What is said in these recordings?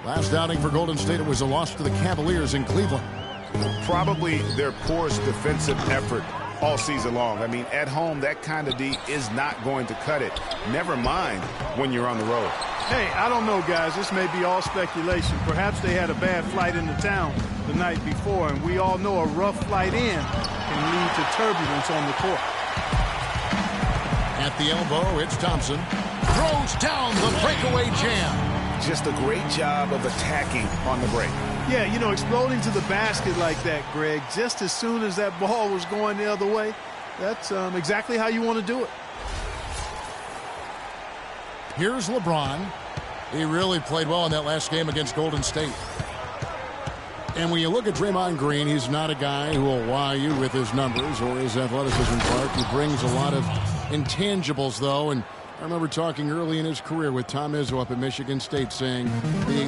Last outing for Golden State, it was a loss to the Cavaliers in Cleveland. Probably their poorest defensive effort all season long. I mean, at home, that kind of D is not going to cut it. Never mind when you're on the road. Hey, I don't know, guys. This may be all speculation. Perhaps they had a bad flight into town the night before, and we all know a rough flight in can lead to turbulence on the court. At the elbow, it's Thompson. Throws down the breakaway jam. Just a great job of attacking on the break. Yeah, you know, exploding to the basket like that, Greg, just as soon as that ball was going the other way, that's exactly how you want to do it. Here's LeBron. He really played well in that last game against Golden State. And when you look at Draymond Green, he's not a guy who will wow you with his numbers or his athleticism, Clark. He brings a lot of intangibles, though, and I remember talking early in his career with Tom Izzo up at Michigan State saying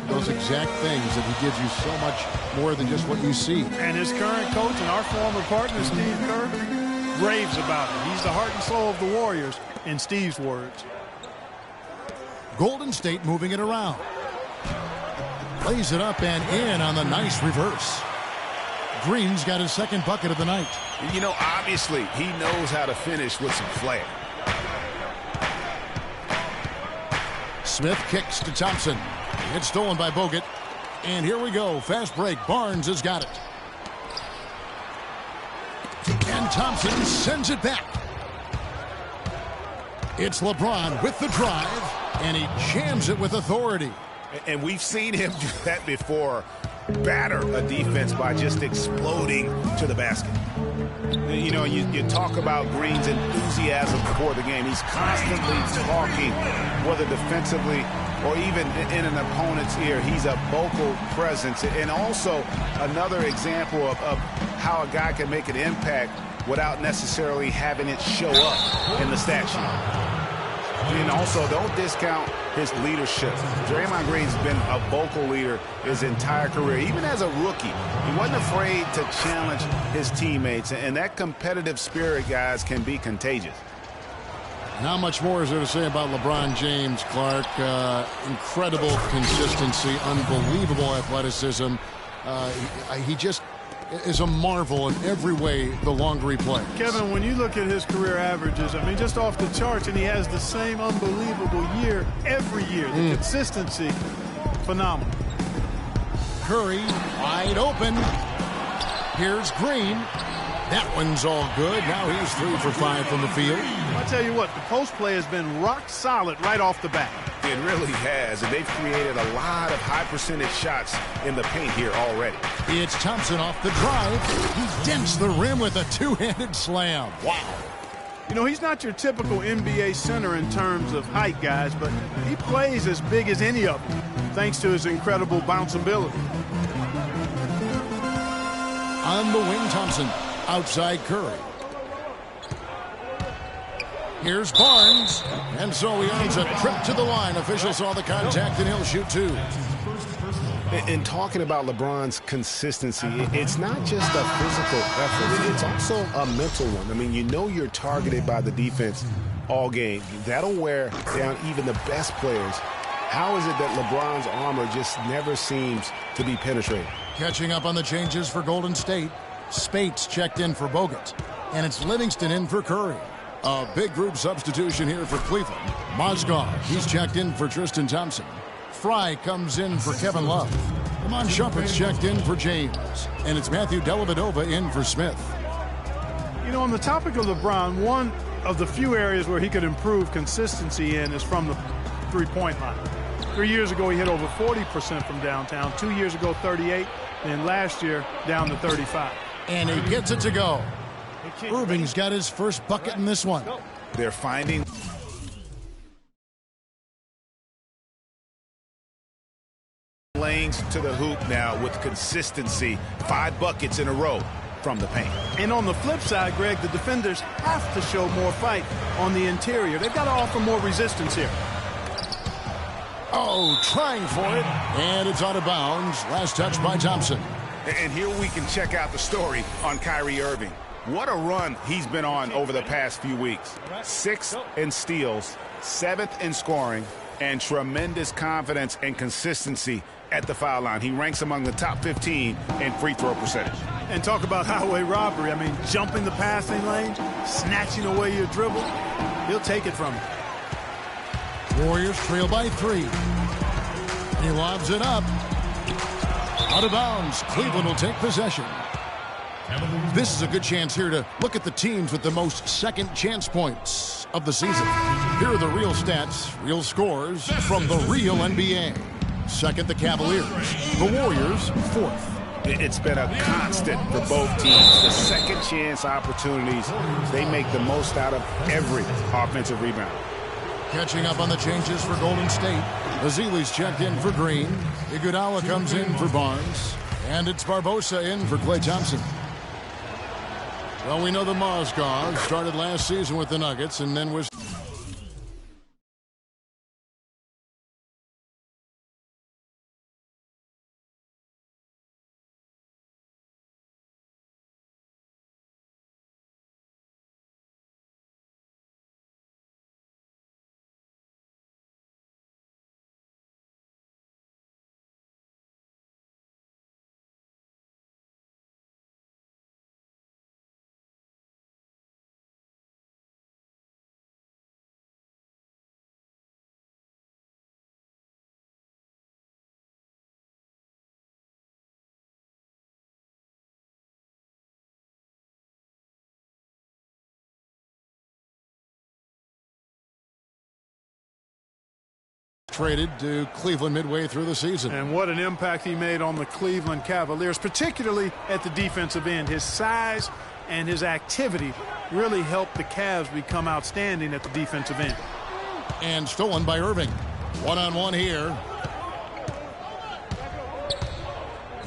those exact things, that he gives you so much more than just what you see. And his current coach and our former partner, Steve Kerr, raves about it. He's the heart and soul of the Warriors, in Steve's words. Golden State moving it around. Plays it up and in on the nice reverse. Green's got his second bucket of the night. You know, obviously, he knows how to finish with some flair. Smith kicks to Thompson. It's stolen by Bogut. And here we go. Fast break. Barnes has got it. And Thompson sends it back. It's LeBron with the drive. And he jams it with authority. And we've seen him do that before. Batter a defense by just exploding to the basket. You know, you talk about Green's enthusiasm before the game. He's constantly talking, whether defensively or even in an opponent's ear. He's a vocal presence. And also another example of how a guy can make an impact without necessarily having it show up in the stat sheet. And also, don't discount his leadership. Draymond Green's been a vocal leader his entire career. Even as a rookie, he wasn't afraid to challenge his teammates. And that competitive spirit, guys, can be contagious. Not much more is there to say about LeBron James, Clark. Incredible consistency, unbelievable athleticism. He just is a marvel in every way the longer he plays. Kevin, when you look at his career averages, I mean, just off the charts, and he has the same unbelievable year every year. The consistency, phenomenal. Curry, wide open. Here's Green. That one's all good. Now he's 3 for 5 from the field. I tell you what, the post play has been rock solid right off the bat. It really has, and they've created a lot of high percentage shots in the paint here already. It's Thompson off the drive. He dents the rim with a two-handed slam. Wow. You know, he's not your typical NBA center in terms of height, guys, but he plays as big as any of them, thanks to his incredible bounceability. On the wing, Thompson. Outside Curry. Here's Barnes. And so he earns a trip to the line. Official saw the contact, and he'll shoot 2. In talking about LeBron's consistency, it's not just a physical effort. It's also a mental one. I mean, you know you're targeted by the defense all game. That'll wear down even the best players. How is it that LeBron's armor just never seems to be penetrated? Catching up on the changes for Golden State. Spates checked in for Bogut. And it's Livingston in for Curry. A big group substitution here for Cleveland. Mozgov, he's checked in for Tristan Thompson. Fry comes in for Kevin Love. Iman Shumpert's checked in for James. And it's Matthew Dellavedova in for Smith. You know, on the topic of LeBron, one of the few areas where he could improve consistency in is from the three-point line. 3 years ago, he hit over 40% from downtown. 2 years ago, 38. And last year, down to 35. And he gets it to go. Irving's got his first bucket in this one. They're finding lanes to the hoop now with consistency. 5 buckets in a row from the paint. And on the flip side, Greg, the defenders have to show more fight on the interior. They've got to offer more resistance here. Oh, trying for it. And it's out of bounds. Last touch by Thompson. And here we can check out the story on Kyrie Irving. What a run he's been on over the past few weeks. 6th in steals, 7th in scoring, and tremendous confidence and consistency at the foul line. He ranks among the top 15 in free throw percentage. And talk about highway robbery. I mean, jumping the passing lane, snatching away your dribble. He'll take it from you. Warriors trail by 3. He lobs it up. Out of bounds. Cleveland will take possession. This is a good chance here to look at the teams with the most second chance points of the season. Here are the real stats, real scores from the real NBA. Second, the Cavaliers. The Warriors, 4th. It's been a constant for both teams. The second chance opportunities, they make the most out of every offensive rebound. Catching up on the changes for Golden State. Azili's checked in for Green. Iguodala comes in for Barnes. And it's Barbosa in for Klay Thompson. Well, we know the Mozgov started last season with the Nuggets and then was... traded to Cleveland midway through the season. And what an impact he made on the Cleveland Cavaliers, particularly at the defensive end. His size and his activity really helped the Cavs become outstanding at the defensive end. And stolen by Irving. One-on-one here.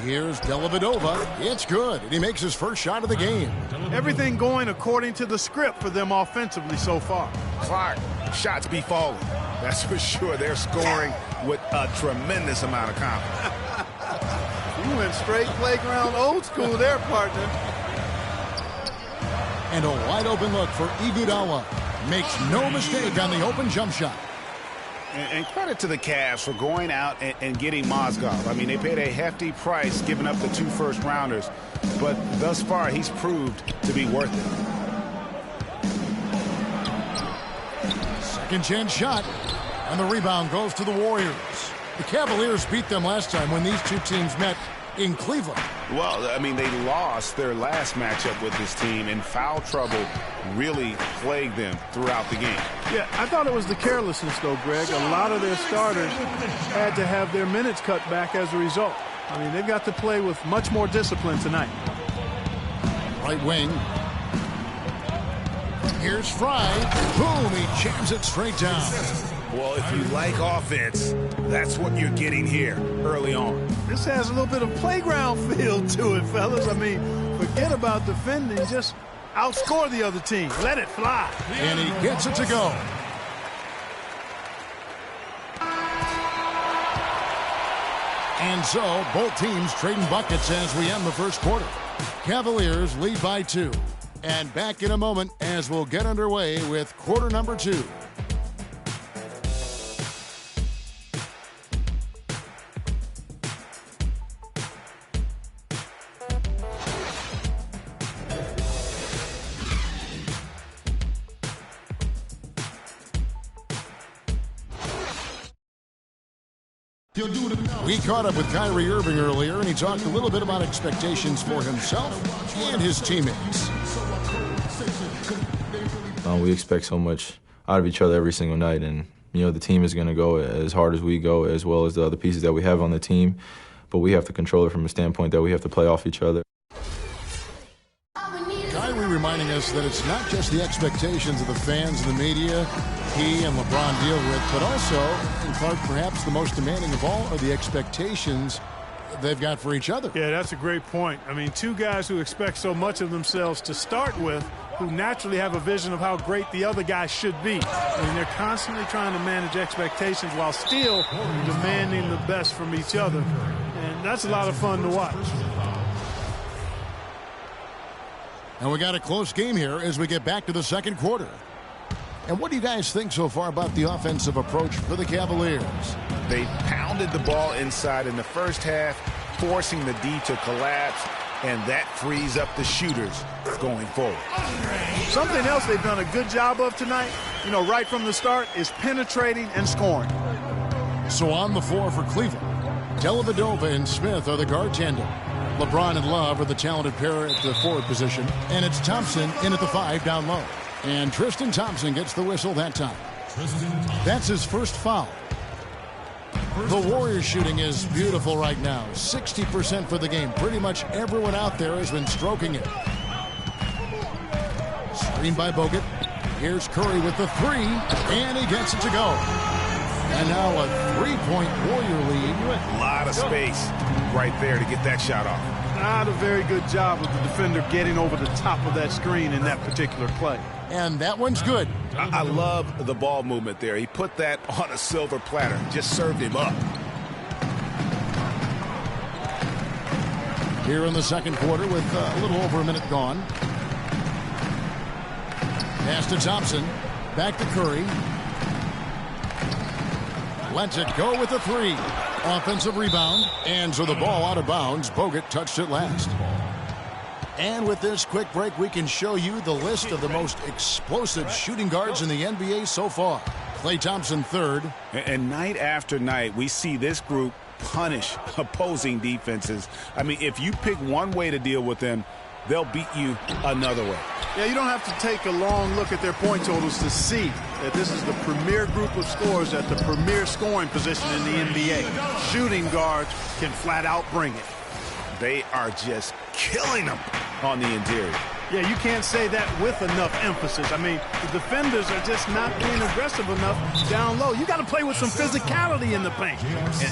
Here's Dellavedova. It's good. And he makes his first shot of the game. Everything going according to the script for them offensively so far. Clark, shots be falling. That's for sure. They're scoring with a tremendous amount of confidence. You went straight playground old school there, partner. And a wide open look for Iguodala. Makes no mistake on the open jump shot. And credit to the Cavs for going out and getting Mozgov. I mean, they paid a hefty price giving up the 2 first-rounders. But thus far, he's proved to be worth it. Second chance shot. And the rebound goes to the Warriors. The Cavaliers beat them last time when these two teams met in Cleveland. Well, I mean, they lost their last matchup with this team, and foul trouble really plagued them throughout the game. Yeah, I thought it was the carelessness, though, Greg. A lot of their starters had to have their minutes cut back as a result. I mean, they've got to play with much more discipline tonight. Right wing. Here's Fry. Boom, he jams it straight down. Well, if you like offense, that's what you're getting here early on. This has a little bit of playground feel to it, fellas. I mean, forget about defending. Just outscore the other team. Let it fly. And he gets it to go. And so, both teams trading buckets as we end the first quarter. Cavaliers lead by 2. And back in a moment as we'll get underway with quarter number 2. We caught up with Kyrie Irving earlier, and he talked a little bit about expectations for himself and his teammates. We expect so much out of each other every single night, and you know the team is going to go as hard as we go, as well as the other pieces that we have on the team. But we have to control it from a standpoint that we have to play off each other. Kyrie reminding us that it's not just the expectations of the fans and the media he and LeBron deal with, but also, in part, perhaps the most demanding of all are the expectations they've got for each other. Yeah, that's a great point. I mean, two guys who expect so much of themselves to start with, who naturally have a vision of how great the other guy should be. I mean, they're constantly trying to manage expectations while still demanding the best from each other. And that's a lot of fun to watch. And we got a close game here as we get back to the second quarter. And what do you guys think so far about the offensive approach for the Cavaliers? They pounded the ball inside in the first half, forcing the D to collapse, and that frees up the shooters going forward. Something else they've done a good job of tonight, right from the start, is penetrating and scoring. So on the floor for Cleveland, Dellavedova and Smith are the guard tandem. LeBron and Love are the talented pair at the forward position, and it's Thompson in at the 5 down low. And Tristan Thompson gets the whistle that time. That's his first foul. The Warriors shooting is beautiful right now. 60% for the game. Pretty much everyone out there has been stroking it. Screen by Bogut. Here's Curry with the 3, and he gets it to go. And now a 3-point Warrior lead. A lot of space right there to get that shot off. Not a very good job of the defender getting over the top of that screen in that particular play. And that one's good. I love the ball movement there. He put that on a silver platter. Just served him up. Here in the second quarter with a little over a minute gone. Pass to Thompson. Back to Curry. Lets it go with the 3. Offensive rebound. And so the ball out of bounds. Bogut touched it last. And with this quick break, we can show you the list of the most explosive shooting guards in the NBA so far. Klay Thompson third. And night after night, we see this group punish opposing defenses. I mean, if you pick one way to deal with them, they'll beat you another way. Yeah, you don't have to take a long look at their point totals to see that this is the premier group of scorers at the premier scoring position in the NBA. Shooting guards can flat out bring it. They are just killing them on the interior. Yeah, you can't say that with enough emphasis. I mean, the defenders are just not being aggressive enough down low. You got to play with some physicality in the paint.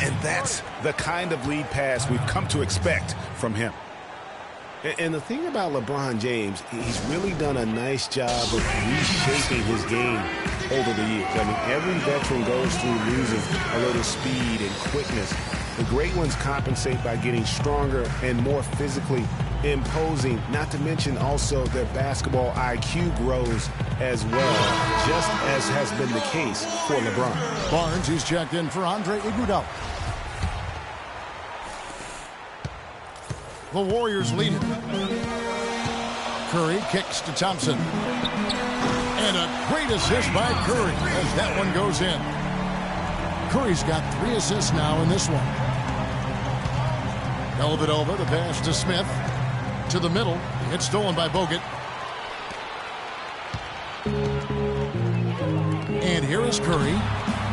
And that's the kind of lead pass we've come to expect from him. And the thing about LeBron James, he's really done a nice job of reshaping his game over the years. I mean, every veteran goes through losing a little speed and quickness. The great ones compensate by getting stronger and more physically imposing, not to mention also their basketball IQ grows as well, just as has been the case for LeBron. Barnes, he's checked in for Andre Iguodala. The Warriors lead it. Curry kicks to Thompson. And a great assist by Curry as that one goes in. Curry's got 3 assists now in this one. Dellavedova, the pass to Smith. To the middle. It's stolen by Bogut. And here is Curry.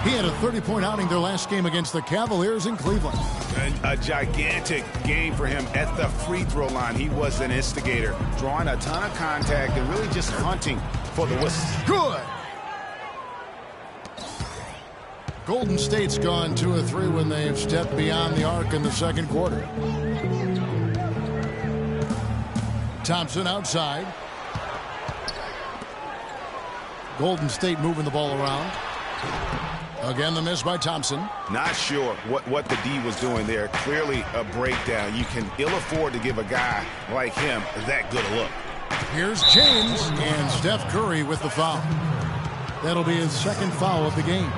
He had a 30-point outing their last game against the Cavaliers in Cleveland. A gigantic game for him at the free throw line. He was an instigator, drawing a ton of contact and really just hunting for the whistle. Good. Golden State's gone 2 of 3 when they've stepped beyond the arc in the second quarter. Thompson outside. Golden State moving the ball around. Again, the miss by Thompson. Not sure what the D was doing there. Clearly a breakdown. You can ill afford to give a guy like him that good a look. Here's James and Steph Curry with the foul. That'll be his second foul of the game.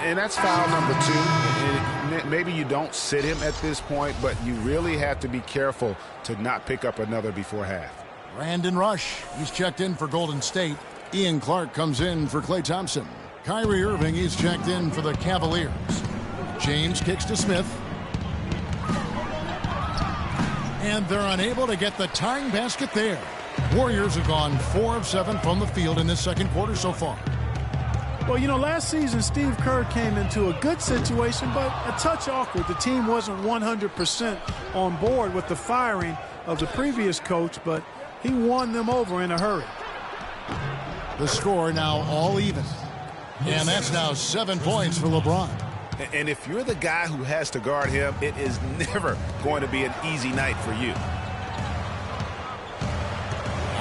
And that's foul number 2. And maybe you don't sit him at this point, but you really have to be careful to not pick up another before half. Brandon Rush, he's checked in for Golden State. Ian Clark comes in for Klay Thompson. Kyrie Irving, he's checked in for the Cavaliers. James kicks to Smith. And they're unable to get the tying basket there. Warriors have gone 4 of 7 from the field in this second quarter so far. Well, last season Steve Kerr came into a good situation, but a touch awkward. The team wasn't 100% on board with the firing of the previous coach, but he won them over in a hurry. The score now all even. And that's now 7 points for LeBron. And if you're the guy who has to guard him, it is never going to be an easy night for you.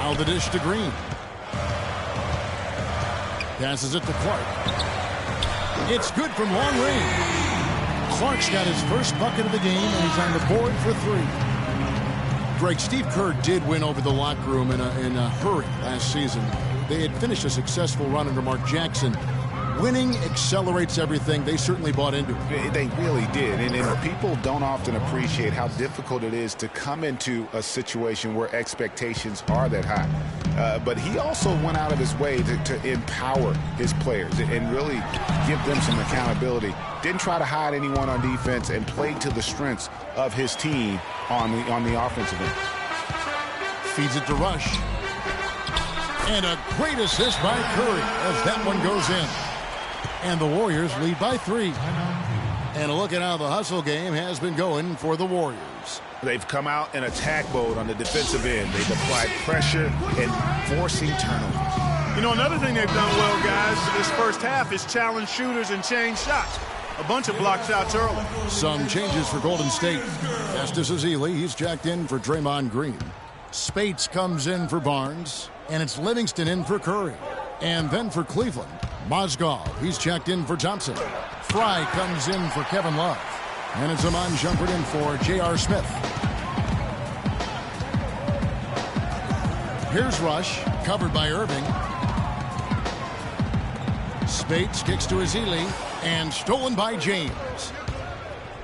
Now the dish to Green. Passes it to Clark. It's good from long range. Clark's got his first bucket of the game, and he's on the board for 3. Greg, Steve Kerr did win over the locker room in a hurry last season. They had finished a successful run under Mark Jackson. Winning accelerates everything. They certainly bought into it. They really did. And people don't often appreciate how difficult it is to come into a situation where expectations are that high. But he also went out of his way to empower his players and really give them some accountability. Didn't try to hide anyone on defense and played to the strengths of his team on the offensive end. Feeds it to Rush. And a great assist by Curry as that one goes in. And the Warriors lead by 3. And a look at how the hustle game has been going for the Warriors. They've come out in attack mode on the defensive end. They've applied pressure and forcing turnovers. You know, another thing they've done well, guys, this first half is challenge shooters and change shots. A bunch of block shots early. Some changes for Golden State. Festus Ezeli, he's jacked in for Draymond Green. Spates comes in for Barnes. And it's Livingston in for Curry. And then for Cleveland, Mozgov, he's checked in for Thompson. Fry comes in for Kevin Love. And it's Iman Shumpert in for J.R. Smith. Here's Rush, covered by Irving. Spates kicks to Ezeli, and stolen by James.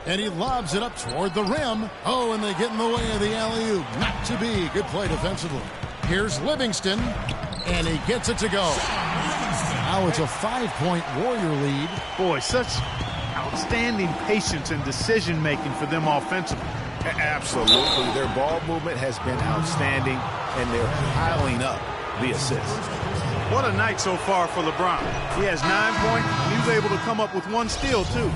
And he lobs it up toward the rim. Oh, and they get in the way of the alley-oop. Not to be. Good play defensively. Here's Livingston, and he gets it to go. Now it's a 5-point Warrior lead. Boy, such outstanding patience and decision-making for them offensively. Absolutely. Their ball movement has been outstanding, and they're piling up the assists. What a night so far for LeBron. He has 9 points, and he was able to come up with 1 steal, too.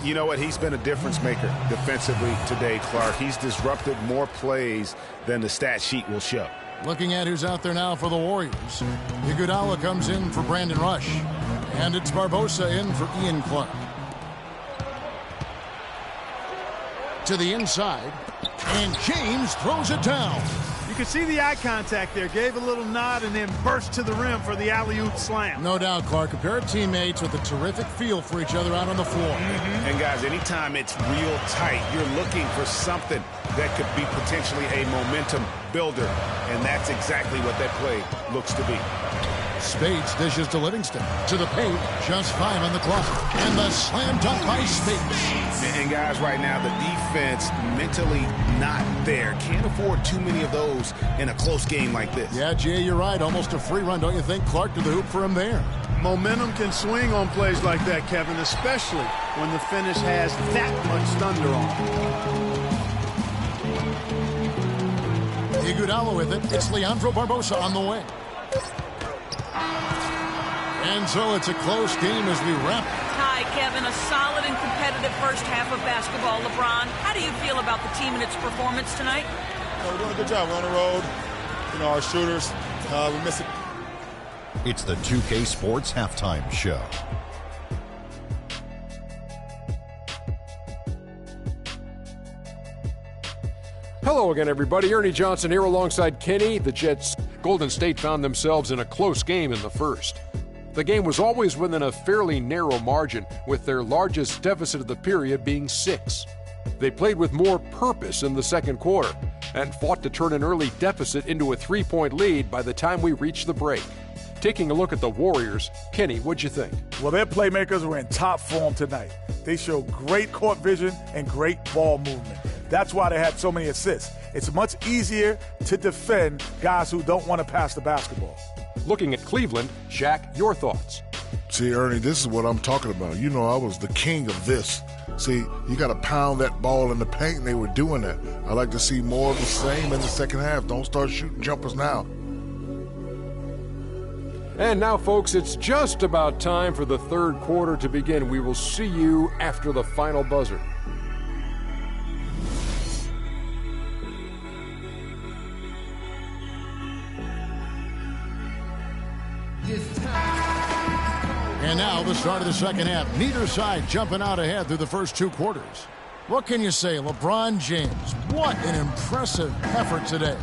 You know what? He's been a difference maker defensively today, Clark. He's disrupted more plays than the stat sheet will show. Looking at who's out there now for the Warriors. Iguodala comes in for Brandon Rush. And it's Barbosa in for Ian Clark. To the inside. And James throws it down. You can see the eye contact there. Gave a little nod and then burst to the rim for the alley-oop slam. No doubt, Clark. A pair of teammates with a terrific feel for each other out on the floor. And, guys, anytime it's real tight, you're looking for something that could be potentially a momentum builder. And that's exactly what that play looks to be. Spates dishes to Livingston. To the paint. Just 5 on the clock. And the slam dunk by Spates. And guys, right now, the defense mentally not there. Can't afford too many of those in a close game like this. Yeah, Jay, you're right. Almost a free run, don't you think? Clark to the hoop for him there. Momentum can swing on plays like that, Kevin, especially when the finish has that much thunder on it. Iguodala with it. It's Leandro Barbosa on the wing. And so it's a close game as we wrap. Hi, Kevin. A solid and competitive first half of basketball. LeBron, how do you feel about the team and its performance tonight? We're doing a good job. We're on the road. You know, our shooters, we miss it. It's the 2K Sports Halftime Show. Hello again, everybody. Ernie Johnson here alongside Kenny. The Jets, Golden State found themselves in a close game in the first. The game was always within a fairly narrow margin, with their largest deficit of the period being 6. They played with more purpose in the second quarter and fought to turn an early deficit into a 3-point lead by the time we reached the break. Taking a look at the Warriors, Kenny, what'd you think? Well, their playmakers were in top form tonight. They showed great court vision and great ball movement. That's why they had so many assists. It's much easier to defend guys who don't want to pass the basketball. Looking at Cleveland, Shaq, your thoughts? See, Ernie, this is what I'm talking about. You know, I was the king of this. See, you got to pound that ball in the paint, and they were doing that. I like to see more of the same in the second half. Don't start shooting jumpers now. And now, folks, it's just about time for the third quarter to begin. We will see you after the final buzzer. And now the start of the second half. Neither side jumping out ahead through the first 2 quarters. What can you say? LeBron James, what an impressive effort today.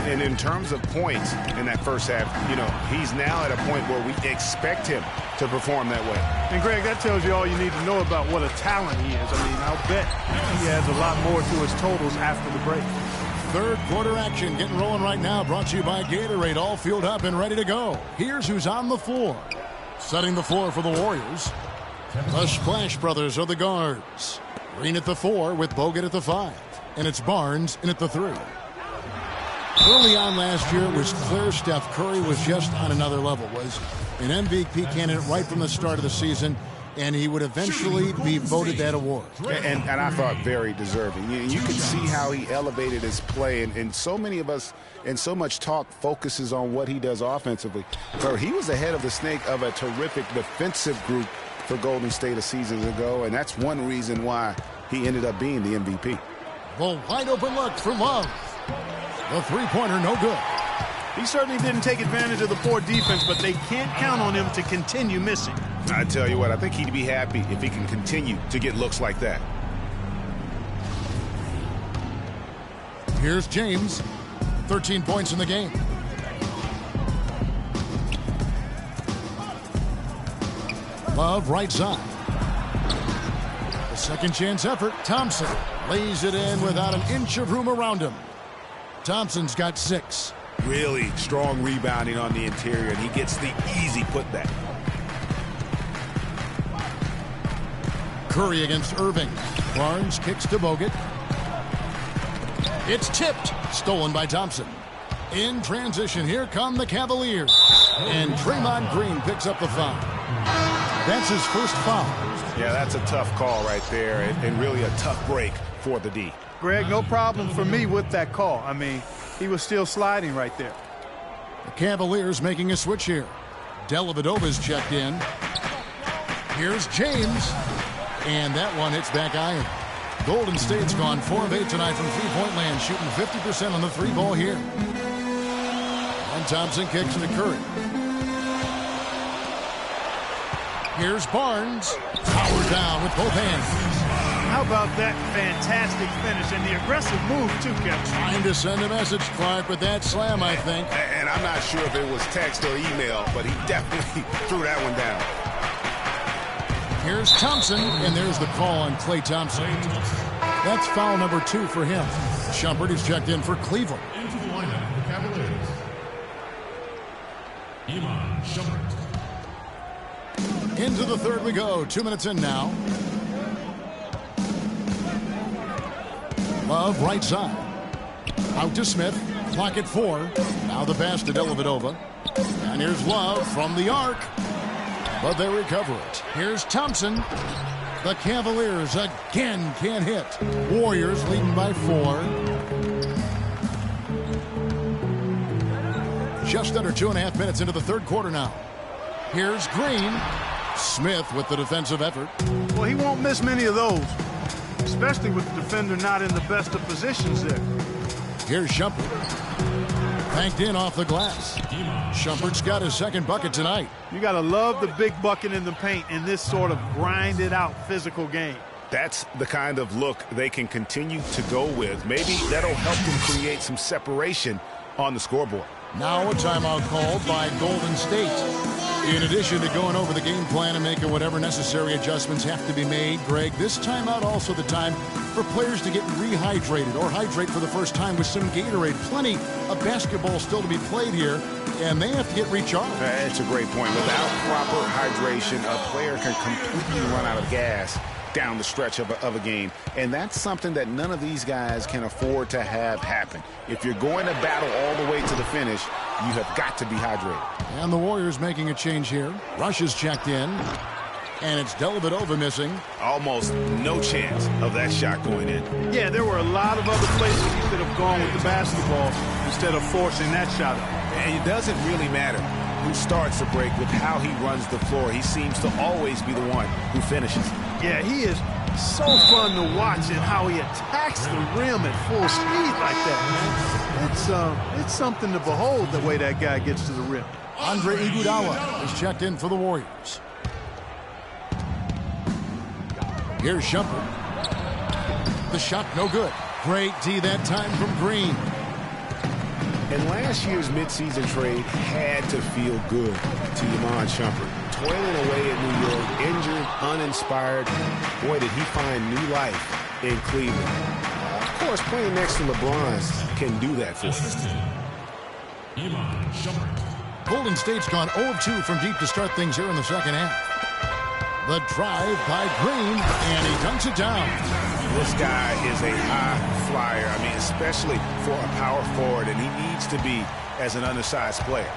And in terms of points in that first half, you know, he's now at a point where we expect him to perform that way. And, Greg, that tells you all you need to know about what a talent he is. I mean, I'll bet he adds a lot more to his totals after the break. Third quarter action getting rolling right now. Brought to you by Gatorade. All fueled up and ready to go. Here's who's on the floor. Setting the floor for the Warriors. The Splash Brothers are the guards. Green at the 4 with Bogut at the 5. And it's Barnes in at the 3. Early on last year, it was clear Steph Curry was just on another level. Was an MVP candidate right from the start of the season, and he would eventually be voted that award. And I thought very deserving. You can see how he elevated his play, and so many of us and so much talk focuses on what he does offensively. So he was ahead of the snake of a terrific defensive group for Golden State a season ago, and that's one reason why he ended up being the MVP. The wide open look for Love. The three-pointer no good. He certainly didn't take advantage of the poor defense, but they can't count on him to continue missing. I tell you what, I think he'd be happy if he can continue to get looks like that. Here's James. 13 points in the game. Love right side. The second chance effort. Thompson lays it in without an inch of room around him. Thompson's got 6. Really strong rebounding on the interior, and he gets the easy putback. Curry against Irving. Barnes kicks to Bogut. It's tipped. Stolen by Thompson. In transition, here come the Cavaliers. And Draymond Green picks up the foul. That's his first foul. Yeah, that's a tough call right there, and really a tough break for the D. Greg, no problem for me with that call. I mean, he was still sliding right there. The Cavaliers making a switch here. Dellavedova's checked in. Here's James. And that one hits back iron. Golden State's gone 4 of 8 tonight from three-point land, shooting 50% on the 3-ball here. And Thompson kicks into Curry. Here's Barnes. Powered down with both hands. How about that fantastic finish and the aggressive move, too, Kevin? Trying to send a message, Clark, with that slam, I think. And I'm not sure if it was text or email, but he definitely threw that one down. Here's Thompson, and there's the call on Klay Thompson. That's foul number 2 for him. Shumpert is checked in for Cleveland. Into the lineup, the Cavaliers. Iman Shumpert. Into the third we go. 2 minutes in now. Love right side. Out to Smith. Clock at 4. Now the pass to Dellavedova. And here's Love from the arc. But they recover it. Here's Thompson. The Cavaliers again can't hit. Warriors leading by 4. Just under 2.5 minutes into the third quarter now. Here's Green. Smith with the defensive effort. Well, he won't miss many of those, especially with the defender not in the best of positions there. Here's Shumpert. Banked in off the glass. Shumpert's got his second bucket tonight. You got to love the big bucket in the paint in this sort of grinded-out physical game. That's the kind of look they can continue to go with. Maybe that'll help them create some separation on the scoreboard. Now a timeout called by Golden State. In addition to going over the game plan and making whatever necessary adjustments have to be made, Greg, this timeout also the time for players to get rehydrated or hydrate for the first time with some Gatorade. Plenty of basketball still to be played here, and they have to get recharged. That's a great point. Without proper hydration, a player can completely run out of gas down the stretch of a game. And that's something that none of these guys can afford to have happen. If you're going to battle all the way to the finish, you have got to be hydrated. And the Warriors making a change here. Rush is checked in. And it's Dellavedova missing. Almost no chance of that shot going in. Yeah, there were a lot of other places he could have gone with the basketball instead of forcing that shot up. And it doesn't really matter who starts the break with how he runs the floor. He seems to always be the one who finishes. Yeah, he is so fun to watch and how he attacks the rim at full speed like that, man. It's something to behold the way that guy gets to the rim. Andre Iguodala is checked in for the Warriors. Here's Shumpert. The shot no good. Great D that time from Green. And last year's midseason trade had to feel good to Iman Shumpert. Toiling away at New York, injured, uninspired. Boy, did he find new life in Cleveland. Of course, playing next to LeBron can do that for him. Iman Shumpert. Golden State's gone 0-2 from deep to start things here in the second half. The drive by Green, and he dunks it down. This guy is a high flyer. I mean, especially for a power forward, and he needs to be as an undersized player.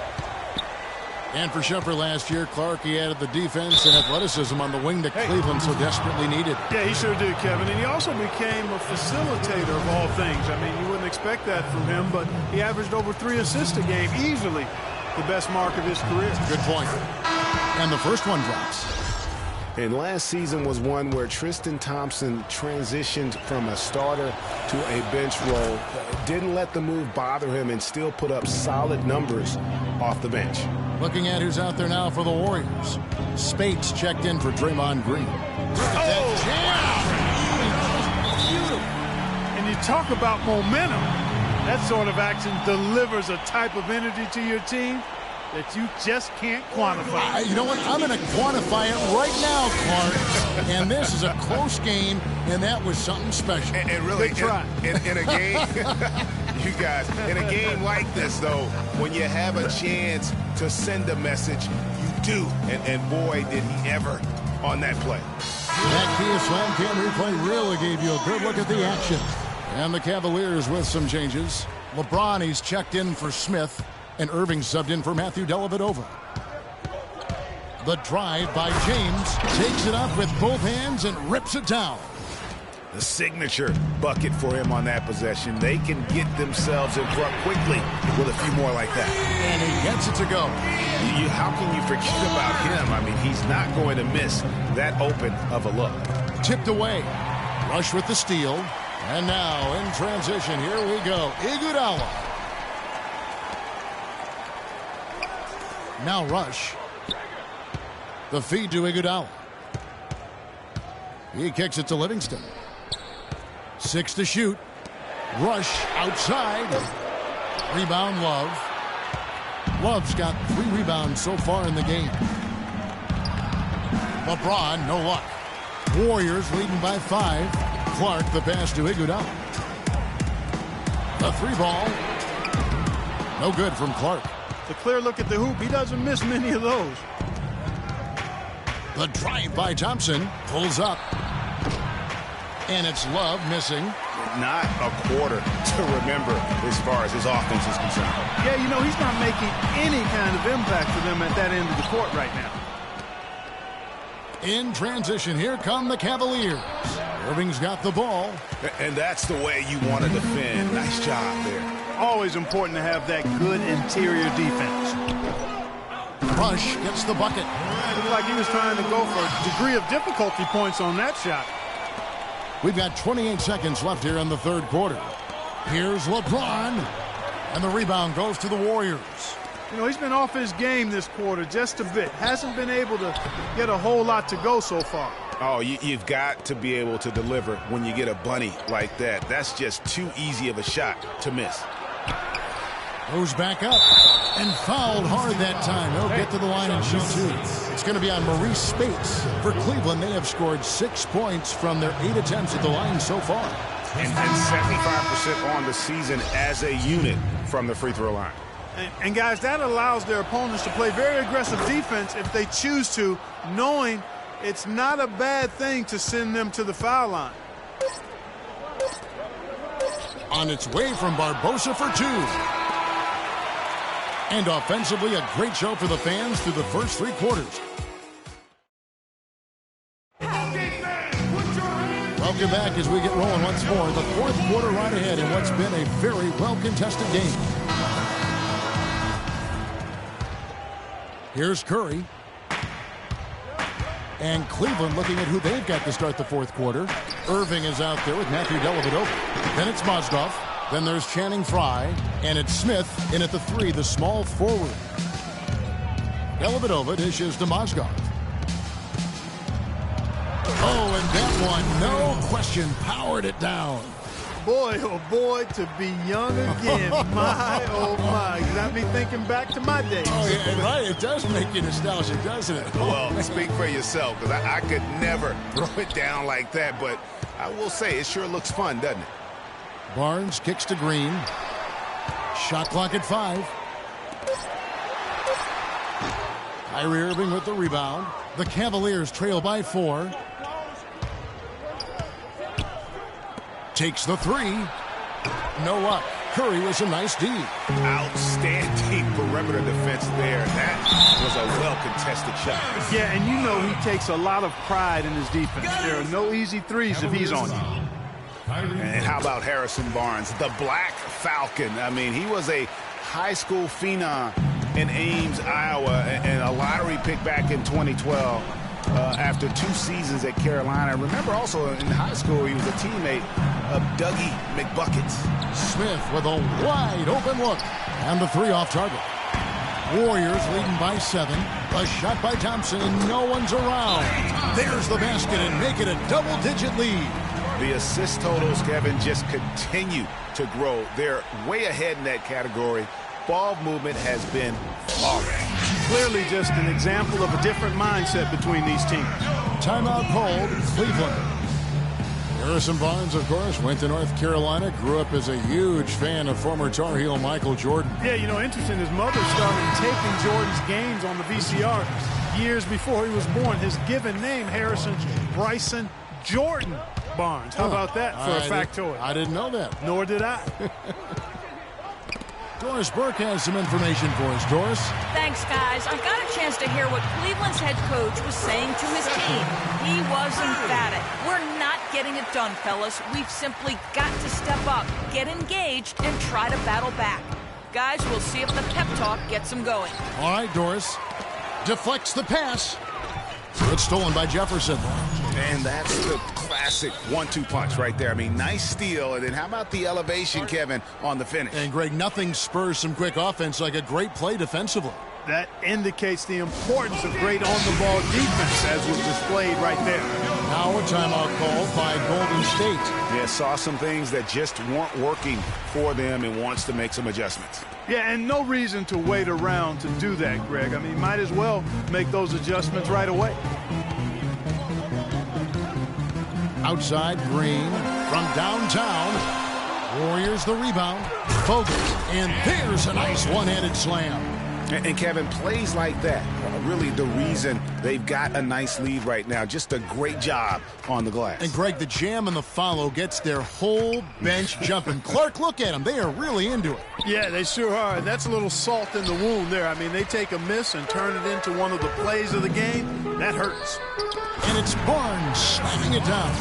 And for Shumpert last year, Clark, he added the defense and athleticism on the wing that Cleveland so desperately needed. Yeah, he sure did, Kevin. And he also became a facilitator of all things. I mean, you wouldn't expect that from him, but he averaged over 3 assists a game, easily the best mark of his career. Good point. And the first one drops. And last season was one where Tristan Thompson transitioned from a starter to a bench role. Didn't let the move bother him and still put up solid numbers off the bench. Looking at who's out there now for the Warriors. Spates checked in for Draymond Green. Look at that jam! And you talk about momentum. That sort of action delivers a type of energy to your team that you just can't quantify. You know what? I'm going to quantify it right now, Clark. And this is a close game, and that was something special. And really, in a game, you guys, in a game like this, though, when you have a chance to send a message, you do. And boy, did he ever on that play. That Kia Slam Cam replay really gave you a good look at the action. And the Cavaliers with some changes. LeBron, he's checked in for Smith. And Irving subbed in for Matthew Dellavedova. The drive by James takes it up with both hands and rips it down. The signature bucket for him on that possession. They can get themselves in front quickly with a few more like that. And he gets it to go. How can you forget about him? I mean, he's not going to miss that open of a look. Tipped away. Rush with the steal. And now in transition, here we go. Iguodala. Now Rush. The feed to Iguodala. He kicks it to Livingston. 6 to shoot. Rush outside. Rebound Love. Love's got 3 rebounds so far in the game. LeBron, no luck. Warriors leading by 5. Clark, the pass to Iguodala. The 3 ball. No good from Clark. A clear look at the hoop. He doesn't miss many of those. The drive by Thompson pulls up. And it's Love missing. Not a quarter to remember as far as his offense is concerned. Yeah, you know, he's not making any kind of impact for them at that end of the court right now. In transition, here come the Cavaliers. Irving's got the ball. And that's the way you want to defend. Nice job there. Always important to have that good interior defense. Rush gets the bucket. It looked like he was trying to go for a degree of difficulty points on that shot. We've got 28 seconds left here in the third quarter. Here's LeBron. And the rebound goes to the Warriors. You know, he's been off his game this quarter just a bit. Hasn't been able to get a whole lot to go so far. Oh, you've got to be able to deliver when you get a bunny like that. That's just too easy of a shot to miss. Goes back up and fouled hard that time. He'll get to the line and shoot 2. It's going to be on Maurice Spates. For Cleveland, they have scored 6 points from their 8 attempts at the line so far. And 75% on the season as a unit from the free throw line. And guys, that allows their opponents to play very aggressive defense if they choose to, knowing it's not a bad thing to send them to the foul line. On its way from Barbosa for 2. And offensively, a great show for the fans through the first 3 quarters. Welcome back as we get rolling once more. The fourth quarter right ahead in what's been a very well-contested game. Here's Curry. And Cleveland looking at who they've got to start the fourth quarter. Irving is out there with Matthew Dellavedova. Then it's Mozgov. Then there's Channing Frye. And it's Smith in at the 3, the small forward. Dellavedova dishes to Mozgov. Oh, and that one, no question, powered it down. Boy, oh boy, to be young again. My, oh my. Got me thinking back to my days. Oh, yeah, right. It does make you nostalgic, doesn't it? Well, speak for yourself, because I could never throw it down like that, but I will say it sure looks fun, doesn't it? Barnes kicks to Green. Shot clock at 5. Kyrie Irving with the rebound. The Cavaliers trail by 4. Takes the 3. No luck. Curry was a nice D. Outstanding perimeter defense there. That was a well-contested shot. Yeah, and you know he takes a lot of pride in his defense. There are no easy threes if he's on you. And how about Harrison Barnes, the Black Falcon? I mean, he was a high school phenom in Ames, Iowa, and a lottery pick back in 2012 after 2 seasons at Carolina. Remember also in high school he was a teammate of Dougie McBuckets. Smith with a wide open look. And the 3 off target. Warriors leading by 7. A shot by Thompson and no one's around. There's the basket and make it a double-digit lead. The assist totals, Kevin, just continue to grow. They're way ahead in that category. Ball movement has been flawless. Clearly just an example of a different mindset between these teams. Timeout called, Cleveland. Harrison Barnes, of course, went to North Carolina, grew up as a huge fan of former Tar Heel Michael Jordan. Yeah, you know, interesting, his mother started taping Jordan's games on the VCR years before he was born. His given name, Harrison Bryson Jordan Barnes. How about that for a factoid? I didn't know that. Nor did I. Doris Burke has some information for us. Doris? Thanks, guys. I got a chance to hear what Cleveland's head coach was saying to his team. He was emphatic. We're not getting it done, fellas. We've simply got to step up, get engaged, and try to battle back. Guys, we'll see if the pep talk gets them going. All right, Doris. Deflects the pass. It's stolen by Jefferson. And that's the classic 1-2 punch right there. I mean, nice steal. And then how about the elevation, Kevin, on the finish? And, Greg, nothing spurs some quick offense like a great play defensively. That indicates the importance of great on-the-ball defense, as was displayed right there. Now a timeout called by Golden State. Yeah, saw some things that just weren't working for them and wants to make some adjustments. Yeah, and no reason to wait around to do that, Greg. I mean, might as well make those adjustments right away. Outside, Green from downtown. Warriors the rebound. Bogut, and there's a nice one-handed slam. And Kevin, plays like that are really the reason they've got a nice lead right now. Just a great job on the glass. And, Greg, the jam and the follow gets their whole bench jumping. Clark, look at them. They are really into it. Yeah, they sure are. And that's a little salt in the wound there. I mean, they take a miss and turn it into one of the plays of the game. That hurts. And it's Barnes slamming it down.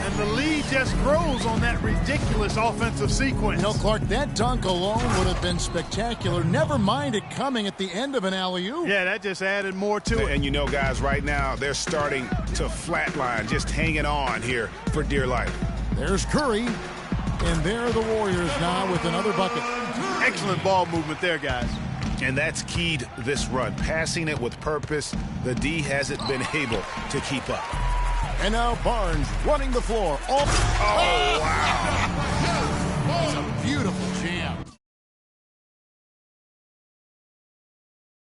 And the lead just grows on that ridiculous offensive sequence. No, Clark, that dunk alone would have been spectacular. Never mind it coming at the end of an alley-oop. Yeah, that just added more to it. And you know, guys, right now, they're starting to flatline, just hanging on here for dear life. There's Curry, and there are the Warriors now with another bucket. Excellent ball movement there, guys. And that's keyed this run. Passing it with purpose, the D hasn't been able to keep up. And now Barnes running the floor. Oh, wow. It's a beautiful jam.